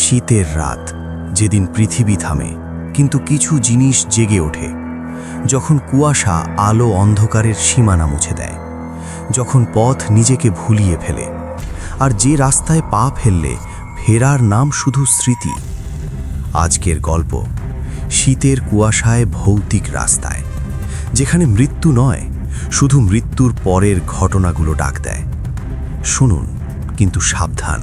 শীতের রাত, যেদিন পৃথিবী থামে কিন্তু কিছু জিনিস জেগে ওঠে। যখন কুয়াশা আলো অন্ধকারের সীমানা মুছে দেয়, যখন পথ নিজেকে ভুলিয়ে ফেলে, আর যে রাস্তায় পা ফেললে ফেরার নাম শুধু স্মৃতি। আজকের গল্প শীতের কুয়াশায় ভৌতিক রাস্তায়, যেখানে মৃত্যু নয়, শুধু মৃত্যুর পরের ঘটনাগুলো ডাক দেয়। শুনুন, কিন্তু সাবধান,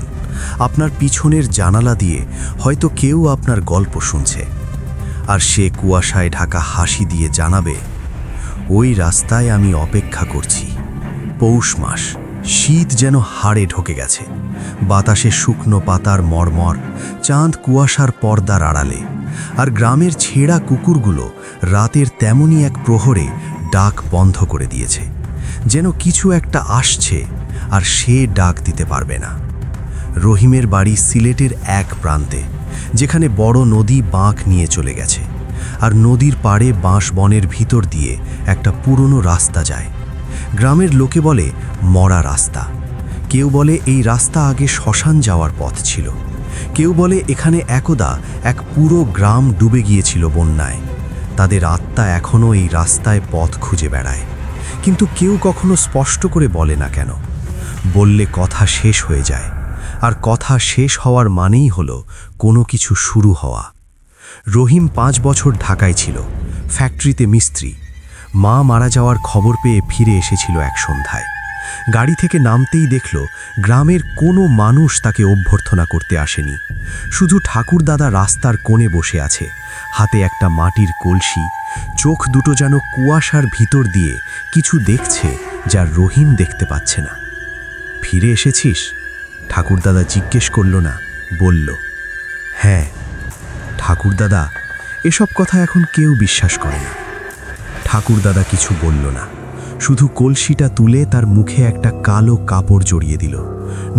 আপনার পিছনের জানালা দিয়ে হয়তো কেউ আপনার গল্প শুনছে, আর সে কুয়াশায় ঢাকা হাসি দিয়ে জানাবে, ওই রাস্তায় আমি অপেক্ষা করছি। পৌষ মাস, শীত যেন হাড়ে ঢোকে গেছে। বাতাসে শুকনো পাতার মরমর, চাঁদ কুয়াশার পর্দার আড়ালে, আর গ্রামের ছেঁড়া কুকুরগুলো রাতের তেমনই এক প্রহরে ডাক বন্ধ করে দিয়েছে, যেন কিছু একটা আসছে আর সে ডাক দিতে পারবে না। রহিমের বাড়ি সিলেটের এক প্রান্তে, যেখানে বড় নদী বাঁক নিয়ে চলে গেছে, আর নদীর পাড়ে বাঁশ বনের ভিতর দিয়ে একটা পুরনো রাস্তা যায়। গ্রামের লোকে বলে মরা রাস্তা, কেউ বলে এই রাস্তা আগে শ্মশান যাওয়ার পথ ছিল, কেউ বলে এখানে একদা এক পুরো গ্রাম ডুবে গিয়েছিল বন্যায়। তাদের আত্মা এখনও এই রাস্তায় পথ খুঁজে বেড়ায়, কিন্তু কেউ কখনো স্পষ্ট করে বলে না কেন। বললে কথা শেষ হয়ে যায়, আর কথা শেষ হওয়ার মানেই হলো কোনো কিছু শুরু হওয়া। রহিম 5 বছর ঢাকায় ছিল, ফ্যাক্টরিতে মিস্ত্রি। মা মারা যাওয়ার খবর পেয়ে ফিরে এসেছিল এক সন্ধ্যায়। গাড়ি থেকে নামতেই দেখল গ্রামের কোনো মানুষ তাকে অভ্যর্থনা করতে আসেনি। শুধু ঠাকুরদাদা রাস্তার কোণে বসে আছে, হাতে একটা মাটির কলসি। চোখ দুটো যেন কুয়াশার ভিতর দিয়ে কিছু দেখছে যা রহিম দেখতে পাচ্ছে না। ফিরে এসেছিস? ঠাকুরদাদা জিজ্ঞেস করল না, বলল, হ্যাঁ। ঠাকুরদাদা, এসব কথা এখন কেউ বিশ্বাস করে না। ঠাকুরদাদা কিছু বলল না, শুধু কলসিটা তুলে তার মুখে একটা কালো কাপড় জড়িয়ে দিল।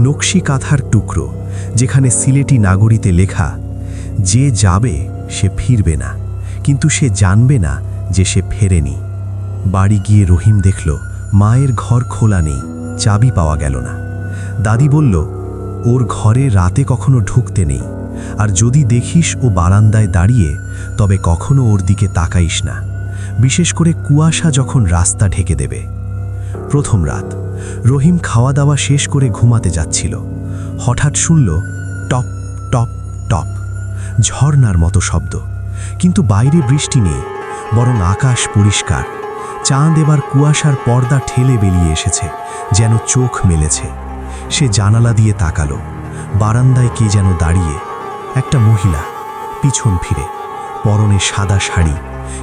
নকশি কাঁথার টুকরো, যেখানে সিলেটি নাগরিতে লেখা, যে যাবে সে ফিরবে না, কিন্তু সে জানবে না যে সে ফেরেনি। বাড়ি গিয়ে রহিম দেখল মায়ের ঘর খোলা নেই, চাবি পাওয়া গেল না। দাদি বলল, ওর ঘরে রাতে কখনো ঢুকতে নেই, আর যদি দেখিস ও বারান্দায় দাঁড়িয়ে, তবে কখনো ওর দিকে তাকাইস না, বিশেষ করে কুয়াশা যখন রাস্তা ঢেকে দেবে। প্রথম রাত, রহিম খাওয়া দাওয়া শেষ করে ঘুমাতে যাচ্ছিল। হঠাৎ শুনল টপ টপ টপ, ঝর্নার মতো শব্দ। কিন্তু বাইরে বৃষ্টি নেই, বরং আকাশ পরিষ্কার। চাঁদ এবার কুয়াশার পর্দা ঠেলে বেরিয়ে এসেছে, যেন চোখ মেলেছে। সে জানালা দিয়ে তাকালো। বারান্দায় কে যেন দাঁড়িয়ে, একটা মহিলা, পিছন ফিরে, পরনে সাদা শাড়ি,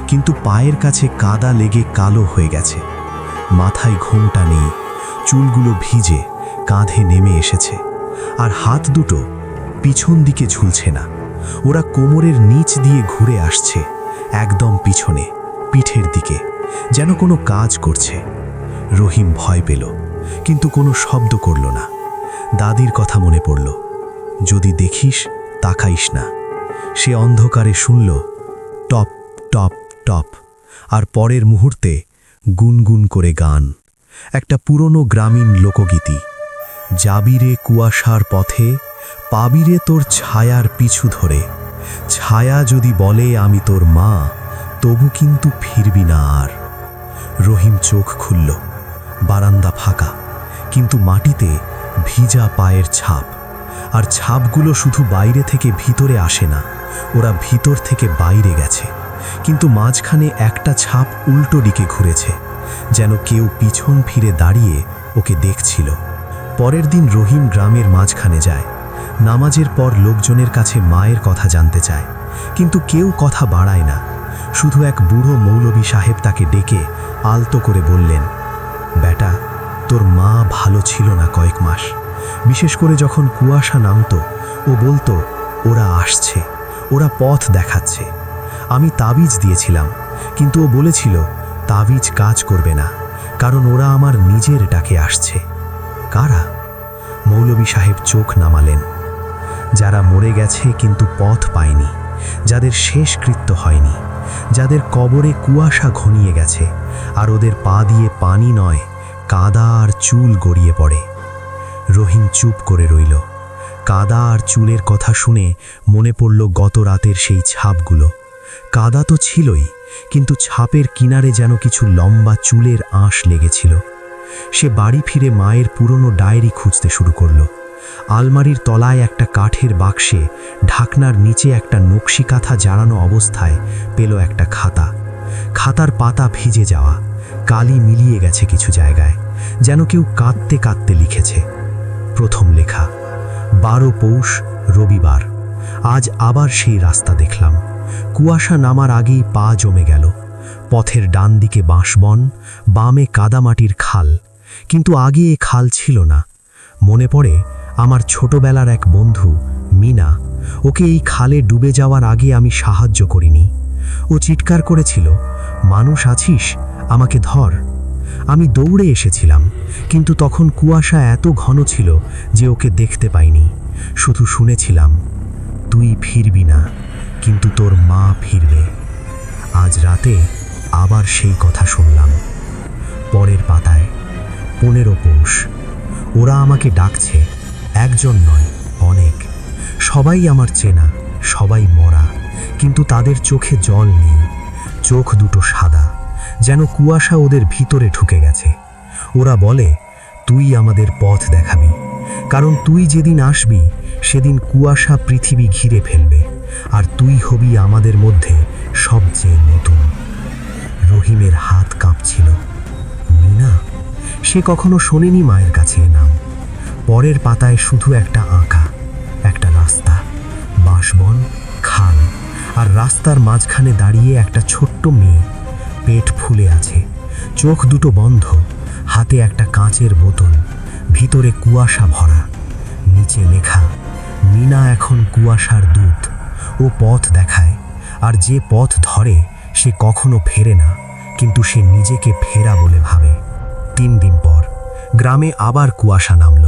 কিন্তু পায়ের কাছে কাদা লেগে কালো হয়ে গেছে। মাথায় ঘোমটা নেই, চুলগুলো ভিজে কাঁধে নেমে এসেছে, আর হাত দুটো পিছন দিকে ঝুলছে না। ওরা কোমরের নিচ দিয়ে ঘুরে আসছে, একদম পিছনে, পিঠের দিকে, যেন কোনো কাজ করছে। রহিম ভয় পেল, কিন্তু কোনো শব্দ করল না। দাদির কথা মনে পড়ল, যদি দেখিস তাকাইস না। সে অন্ধকারে শুনল টপ টপ টপ, আর পরের মুহূর্তে গুনগুন করে গান, একটা পুরনো গ্রামীণ লোকগীতি। যাবিরে কুয়াশার পথে, পাবিরে তোর ছায়ার পিছু ধরে। ছায়া যদি বলে আমি তোর মা, তবু কিন্তু ফিরবি না আর। রহিম চোখ খুলল। বারান্দা ফাঁকা, কিন্তু মাটিতে ভিজা পায়ের ছাপ। আর ছাপগুলো শুধু বাইরে থেকে ভিতরে আসে না, ওরা ভিতর থেকে বাইরে গেছে। কিন্তু মাঝখানে একটা ছাপ উল্টো দিকে ঘুরেছে, যেন কেউ পিছন ফিরে দাঁড়িয়ে ওকে দেখছিল। পরের দিন রহিম গ্রামের মাঝখানে যায়। নামাজের পর লোকজনের কাছে মায়ের কথা জানতে চায়, কিন্তু কেউ কথা বাড়ায় না। শুধু এক বুড়ো মৌলভী সাহেব তাকে ডেকে আলতো করে বললেন, বেটা, তোর মা ভালো ছিল না কয়েক মাস, বিশেষ করে যখন কুয়াশা নামতো। ও বলতো, ওরা আসছে, ওরা পথ দেখাচ্ছে। আমি তাবিজ দিয়েছিলাম, কিন্তু ও বলেছিল তাবিজ কাজ করবে না, কারণ ওরা আমার নিজের ডাকে আসছে। কারা? মৌলভী সাহেব চোখ নামালেন। যারা মরে গেছে কিন্তু পথ পায়নি, যাদের শেষকৃত্য হয়নি, যাদের কবরে কুয়াশা ঘনিয়ে গেছে, আর ওদের পা দিয়ে পানি নয়, কাদা আর চুল গড়িয়ে পড়ে। রহিম চুপ করে রইল। কাদা আর চুলের কথা শুনে মনে পড়ল গত রাতের সেই ছাপগুলো। কাদা তো ছিলই, কিন্তু ছাপের কিনারে যেন কিছু লম্বা চুলের আঁশ লেগেছিল। সে বাড়ি ফিরে মায়ের পুরনো ডায়েরি খুঁজতে শুরু করল। আলমারির তলায় একটা কাঠের বাক্সে ঢাকনার নিচে একটা নকশি কাঁথা জারানো অবস্থায় পেল একটা খাতা। খাতার পাতা ভিজে যাওয়া, কালি মিলিয়ে গেছে কিছু জায়গায়, যেন কেউ কাঁদতে কাঁদতে লিখেছে। প্রথম লেখা, 12 পৌষ, রবিবার। আজ আবার সেই রাস্তা দেখলাম। কুয়াশা নামার আগেই পা জমে গেল। পথের ডান দিকে বাঁশবন, বামে কাদামাটির খাল, কিন্তু আগে এ খাল ছিল না। মনে পড়ে আমার ছোটবেলার এক বন্ধু মিনা। ওকে এই খালে ডুবে যাওয়ার আগে আমি সাহায্য করিনি। ও চিৎকার করেছিল, মানুষ আছিস, আমাকে ধর। আমি দৌড়ে এসেছিলাম, কিন্তু তখন কুয়াশা এত ঘন ছিল যে ওকে দেখতে পাইনি। শুধু শুনেছিলাম, তুই ফিরবি না, কিন্তু তোর মা ফিরবে। আজ রাতে আবার সেই কথা শুনলাম। পরের পাতায়, 15 পৌষ। ওরা আমাকে ডাকছে, একজন নয়, অনেক। সবাই আমার চেনা, সবাই মরা, কিন্তু তাদের চোখে জল নেই। চোখ দুটো সাদা, যেন কুয়াশা ওদের ভিতরে ঢুকে গেছে। ওরা বলে, তুই আমাদের পথ দেখাবি, কারণ তুই যেদিন আসবি সেদিন কুয়াশা পৃথিবী ঘিরে ফেলবে, আর তুই হবি আমাদের মধ্যে সবচেয়ে নতুন। রহিমের হাত কাঁপছিল। মিনা, সে কখনো শোনেনি মায়ের কাছে এ নাম। পরের পাতায় শুধু একটা আঁকা, একটা রাস্তা, বাঁশবন, খাল, আর রাস্তার মাঝখানে দাঁড়িয়ে একটা ছোট্ট মেয়ে। পেট ফুলে আছে, চোখ দুটো বন্ধ, হাতে একটা কাঁচের বোতল, ভিতরে কুয়াশা ভরা। নিচে লেখা, মিনা এখন কুয়াশার দূত। ও পথ দেখায়, আর যে পথ ধরে সে কখনো ফেরে না, কিন্তু সে নিজেকে ফেরা বলে ভাবে। 3 দিন পর গ্রামে আবার কুয়াশা নামল।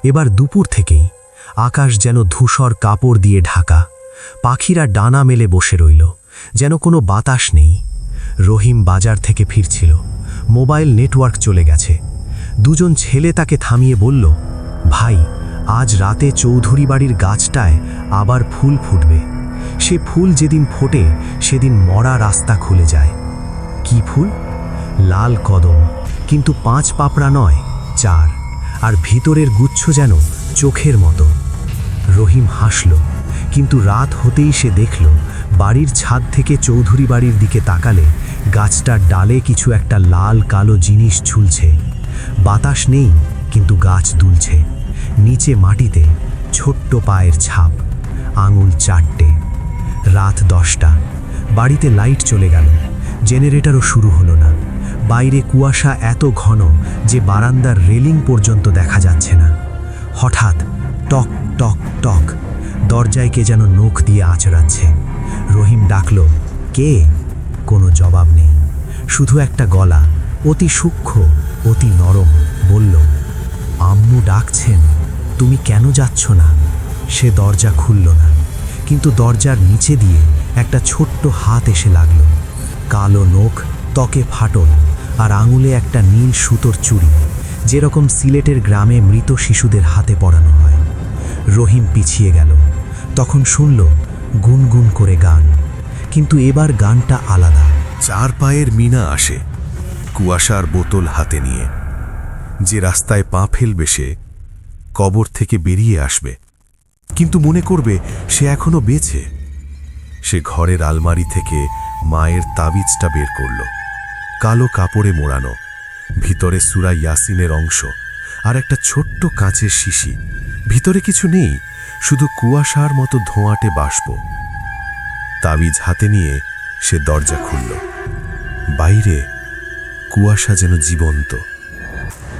এবার দুপুর থেকেই আকাশ যেন ধূসর কাপড় দিয়ে ঢাকা। পাখিরা ডানা মেলে বসে রইল, যেন কোনো বাতাস নেই। রহিম বাজার থেকে ফিরছিল। মোবাইল নেটওয়ার্ক চলে গেছে। দুজন ছেলে তাকে থামিয়ে বলল, ভাই, আজ রাতে চৌধুরী বাড়ির গাছটায় আবার ফুল ফুটবে। সে ফুল যেদিন ফোটে সেদিন মরা রাস্তা খুলে যায়। কি ফুল? লাল কদম, কিন্তু 5 পাপড়া নয়, 4, আর ভিতরের গুচ্ছ যেন চোখের মতো। রহিম হাসল, কিন্তু রাত হতেই সে দেখল বাড়ির ছাদ থেকে চৌধুরী বাড়ির দিকে তাকালে গাছটার ডালে কিছু একটা লাল কালো জিনিস ঝুলছে। বাতাস নেই, কিন্তু গাছ দুলছে। নিচে মাটিতে ছোট্ট পায়ের ছাপ, আঙুল 4টে। রাত 10টা, বাড়িতে লাইট চলে গেল। জেনারেটরও শুরু হলো না। বাইরে কুয়াশা এত ঘন যে বারান্দার রেলিং পর্যন্ত দেখা যাচ্ছে না। হঠাৎ টক টক টক, দরজায় কে যেন নখ দিয়ে আঁচড়াচ্ছে। রহিম ডাকল, কে? কোনো জবাব নেই, শুধু একটা গলা, অতি সূক্ষ্ম, অতি নরম, বলল, আম্মু ডাকছেন, তুমি কেন যাচ্ছ না? সে দরজা খুলল না, কিন্তু দরজার নিচে দিয়ে একটা ছোট্ট হাত এসে লাগল। কালো নখ, ত্বকে ফাটল, আর আঙুলে একটা নীল সুতোর চুড়ি, যেরকম সিলেটের গ্রামে মৃত শিশুদের হাতে পরানো হয়। রহিম পিছিয়ে গেল। তখন শুনল গুনগুন করে গান, কিন্তু এবার গানটা আলাদা। 4 পায়ের মিনা আসে, কুয়াশার বোতল হাতে নিয়ে। যে রাস্তায় পা ফেলবে সে কবর থেকে বেরিয়ে আসবে, কিন্তু মনে করবে সে এখনো বেঁচে। সে ঘরের আলমারি থেকে মায়ের তাবিজটা বের করল। কালো কাপড়ে মোড়ানো, ভিতরে সূরা ইয়াসিনের অংশ, আর একটা ছোট্ট কাঁচের শিশি। ভিতরে কিছু নেই, শুধু কুয়াশার মতো ধোঁয়াটে বাষ্প। তাবিজ হাতে নিয়ে সে দরজা খুলল। বাইরে কুয়াশা যেন জীবন্ত।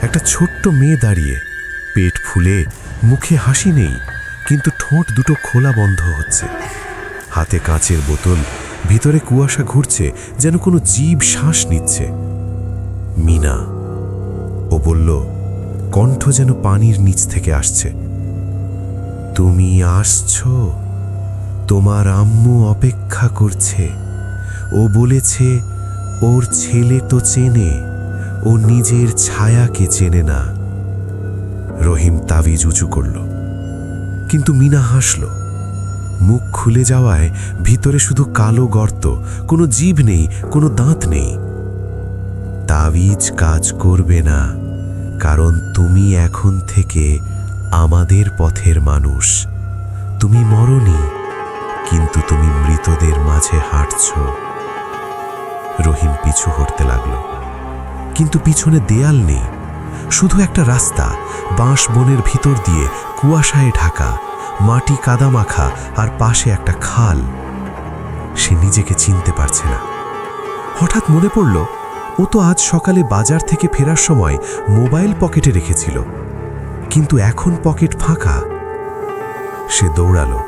একটা ছোট্ট মেয়ে দাঁড়িয়ে, পেট ফুলে, মুখে হাসি নেই, কিন্তু ঠোঁট দুটো খোলা বন্ধ হচ্ছে। হাতে কাঁচের বোতল, ভিতরে কুয়াশা ঘুরছে, যেন কোনো জীব শ্বাস নিচ্ছে। মিনা, ও বলল, কণ্ঠ যেন পানির নিচ থেকে আসছে, তুমি আসছো? তোমার আম্মু অপেক্ষা করছে। ও বলেছে ওর ছেলে তো চেনে, ও নিজের ছায়াকে চেনে না। রহিম তাবিজ উঁচু করল, কিন্তু মিনা হাসল। মুখ খুলে যাওয়ায় ভিতরে শুধু কালো গর্ত, কোনো জিভ নেই, কোনো দাঁত নেই। তাবিজ কাজ করবে না, কারণ তুমি এখন থেকে আমাদের পথের মানুষ। তুমি মরনি, কিন্তু তুমি মৃতদের মাঝে হাঁটছ। রহিম পিছু হটতে লাগল, কিন্তু পিছনে দেয়াল নেই, শুধু একটা রাস্তা, বাঁশ বনের ভিতর দিয়ে, কুয়াশায় ঢাকা, মাটি কাদা মাখা, আর পাশে একটা খাল। সে নিজেকে চিনতে পারছে না। হঠাৎ মনে পড়ল, ও তো আজ সকালে বাজার থেকে ফেরার সময় মোবাইল পকেটে রেখেছিল, কিন্তু এখন পকেট ফাঁকা। সে দৌড়ালো,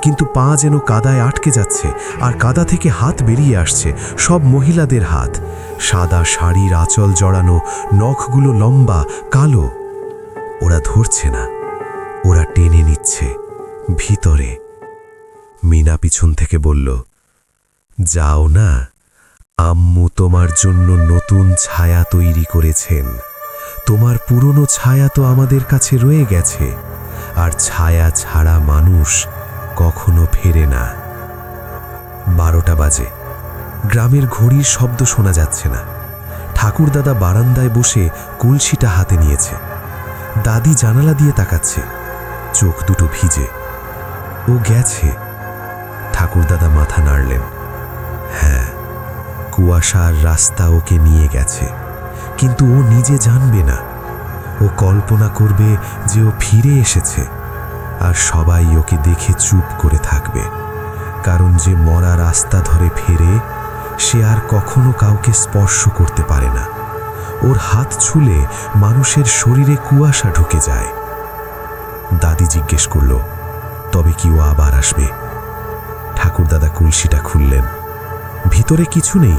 কিন্তু পা যেন কাদায় আটকে যাচ্ছে, আর কাদা থেকে হাত বেরিয়ে আসছে, সব মহিলাদের হাত, সাদা শাড়ির আঁচল জড়ানো, নখগুলো লম্বা কালো। ওরা ধরছে না, ওরা টেনে নিচ্ছে ভিতরে। মিনা পিছন থেকে বলল, যাও না, আম্মু তোমার জন্য নতুন ছায়া তৈরি করেছেন। তোমার পুরনো ছায়া তো আমাদের কাছে রয়ে গেছে, আর ছায়া ছাড়া মানুষ কখনো ফেরে না। 12টা বাজে। গ্রামের ঘড়ির শব্দ শোনা যাচ্ছে না। ঠাকুরদাদা বারান্দায় বসে কলসিটা হাতে নিয়েছে। দাদি জানালা দিয়ে তাকাচ্ছে, চোখ দুটো ভিজে। ও গেছে। ঠাকুরদাদা মাথা নাড়লেন। হ্যাঁ, কুয়াশার রাস্তা ওকে নিয়ে গেছে, কিন্তু ও নিজে জানবে না। ও কল্পনা করবে যে ও ফিরে এসেছে, আর সবাই ওকে দেখে চুপ করে থাকবে, কারণ যে মরা রাস্তা ধরে ফেরে সে আর কখনো কাউকে স্পর্শ করতে পারে না। ওর হাত ছুলে মানুষের শরীরে কুয়াশা ঢুকে যায়। দাদি জিজ্ঞেস করল, তবে কি ও আবার আসবে? ঠাকুরদাদা কলসিটা খুললেন। ভিতরে কিছু নেই,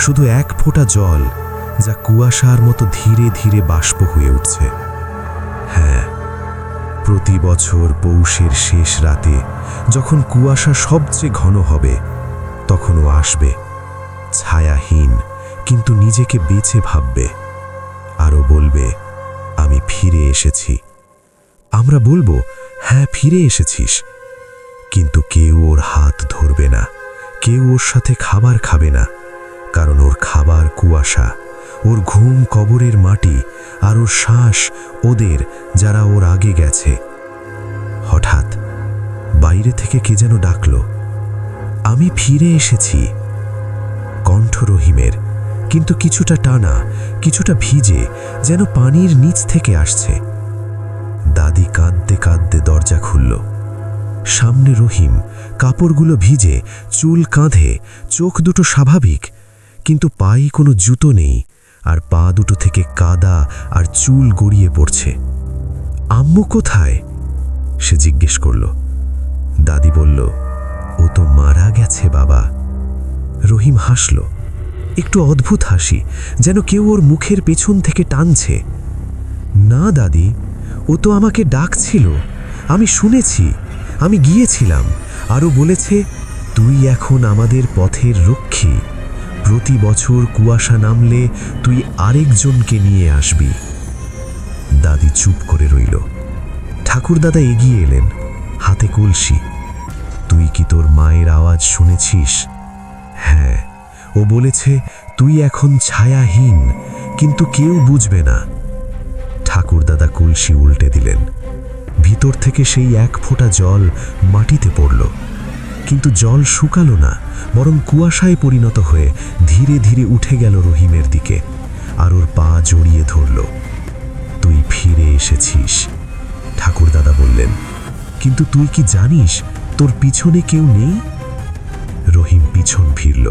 শুধু এক ফোঁটা জল, যা কুয়াশার মতো ধীরে ধীরে বাষ্প হয়ে উঠছে। হ্যাঁ, প্রতি বছর পৌষের শেষ রাতে, যখন কুয়াশা সবচেয়ে ঘন হবে, তখন ও আসবে, ছায়াহীন, কিন্তু নিজেকে বেঁচে ভাববে। আরও বলবে, আমি ফিরে এসেছি। আমরা বলবো, হ্যাঁ ফিরে এসেছিস, কিন্তু কেউ ওর হাত ধরবে না, কেউ ওর সাথে খাবার খাবে না, কারণ ওর খাবার কুয়াশা, ওর ঘুম কবরের মাটি, আর ওর শ্বাস ওদের, যারা ওর আগে গেছে। হঠাৎ বাইরে থেকে কে যেন ডাকল, আমি ফিরে এসেছি। কণ্ঠ রহিমের, কিন্তু কিছুটা টানা, কিছুটা ভিজে, যেন পানির নিচ থেকে আসছে। দাদি কাঁদতে কাঁদতে দরজা খুলল। সামনে রহিম, কাপড়গুলো ভিজে, চুল কাঁধে, চোখ দুটো স্বাভাবিক, কিন্তু পায়ে কোনো জুতো নেই, আর পা দুটো থেকে কাদা আর চুল গড়িয়ে পড়ছে। আম্মু কোথায়? সে জিজ্ঞেস করল। দাদি বলল, ও তো মারা গেছে বাবা। রহিম হাসল, একটু অদ্ভুত হাসি, যেন কেউ ওর মুখের পেছন থেকে টানছে। না দাদি, ও তো আমাকে ডাকছিল, আমি শুনেছি, আমি গিয়েছিলাম, আরও বলেছে, তুই এখন আমাদের পথের রক্ষী। প্রতি বছর কুয়াশা নামলে তুই আরেকজনকে নিয়ে আসবি। দাদি চুপ করে রইল। ঠাকুরদাদা এগিয়ে এলেন, হাতে কলসি। তুই কি তোর মায়ের আওয়াজ শুনেছিস? হ্যাঁ, ও বলেছে তুই এখন ছায়াহীন, কিন্তু কেউ বুঝবে না। ঠাকুরদাদা কলসি উল্টে দিলেন। ভিতর থেকে সেই এক ফোঁটা জল মাটিতে পড়ল, কিন্তু জল শুকালো না, বরং কুয়াশায় পরিণত হয়ে ধীরে ধীরে উঠে গেল রহিমের দিকে, আর ওর পা জড়িয়ে ধরল। তুই ফিরে এসেছিস, ঠাকুরদাদা বললেন, কিন্তু তুই কি জানিস তোর পিছনে কেউ নেই? রহিম পিছন ফিরল,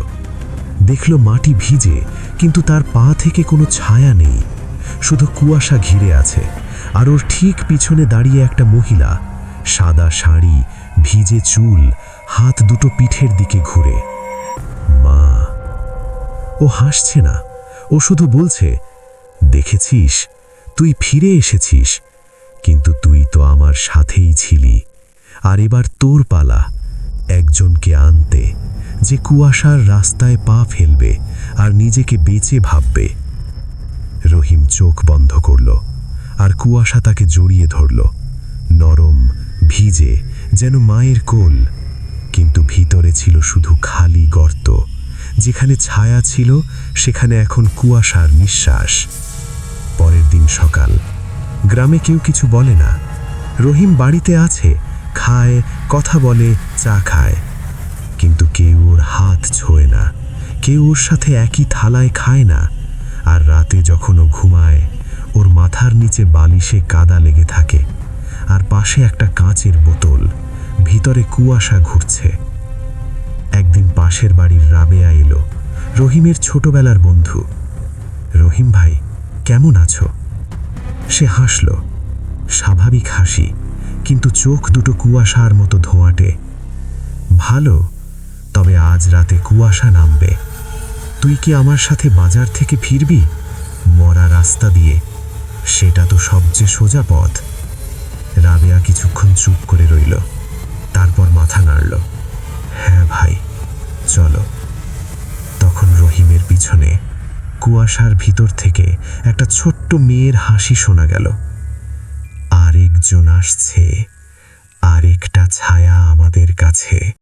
দেখল মাটি ভিজে, কিন্তু তার পা থেকে কোনো ছায়া নেই, শুধু কুয়াশা ঘিরে আছে। আর ওর ঠিক পিছনে দাঁড়িয়ে একটা মহিলা, সাদা শাড়ি, ভিজে চুল, হাত দুটো পিঠের দিকে ঘুরে। মা। ও হাসছে না, ও শুধু বলছে, দেখেছিস, তুই ফিরে এসেছিস, কিন্তু তুই তো আমার সাথেই ছিলি, আর এবার তোর পালা, একজনকে আনতে, যে কুয়াশার রাস্তায় পা ফেলবে আর নিজেকে বেঁচে ভাববে। রহিম চোখ বন্ধ করল, আর কুয়াশা তাকে জড়িয়ে ধরল, নরম, ভিজে যেন মায়ের কোল, কিন্তু ভিতরে ছিল শুধু খালি গর্ত। যেখানে ছায়া ছিল সেখানে এখন কুয়াশার নিঃশ্বাস। পরের দিন সকাল, গ্রামে কেউ কিছু বলে না। রহিম বাড়িতে আছে, খায়, কথা বলে, চা খায়, কিন্তু কেউ ওর হাত ছোঁয় না, কেউ ওর সাথে একই থালায় খায় না। আর রাতে যখন ও ঘুমায়, ওর মাথার নিচে বালিশে কাদা লেগে থাকে, আর পাশে একটা কাঁচের বোতল, ভিতরে কুয়াশা ঘুরছে। একদিন পাশের বাড়ির রাবেয়া এলো, রহিমের ছোটবেলার বন্ধু। রহিম ভাই, কেমন আছো? সে হাসল, স্বাভাবিক হাসি, কিন্তু চোখ দুটো কুয়াশার মতো ধোঁয়াটে। ভালো, তবে আজ রাতে কুয়াশা নামবে। তুই কি আমার সাথে বাজার থেকে ফিরবি? মরা রাস্তা দিয়ে, সেটা তো সবচেয়ে সোজা পথ। রাবেয়া কিছুক্ষণ চুপ করে রইল, তারপর মাথা নাড়ল। হ্যাঁ ভাই, চলো। তখন রহিমের পিছনে কুয়াশার ভিতর থেকে একটা ছোট্ট মেয়ের হাসি শোনা গেল। আরেকজন আসছে, আরেকটা ছায়া আমাদের কাছে।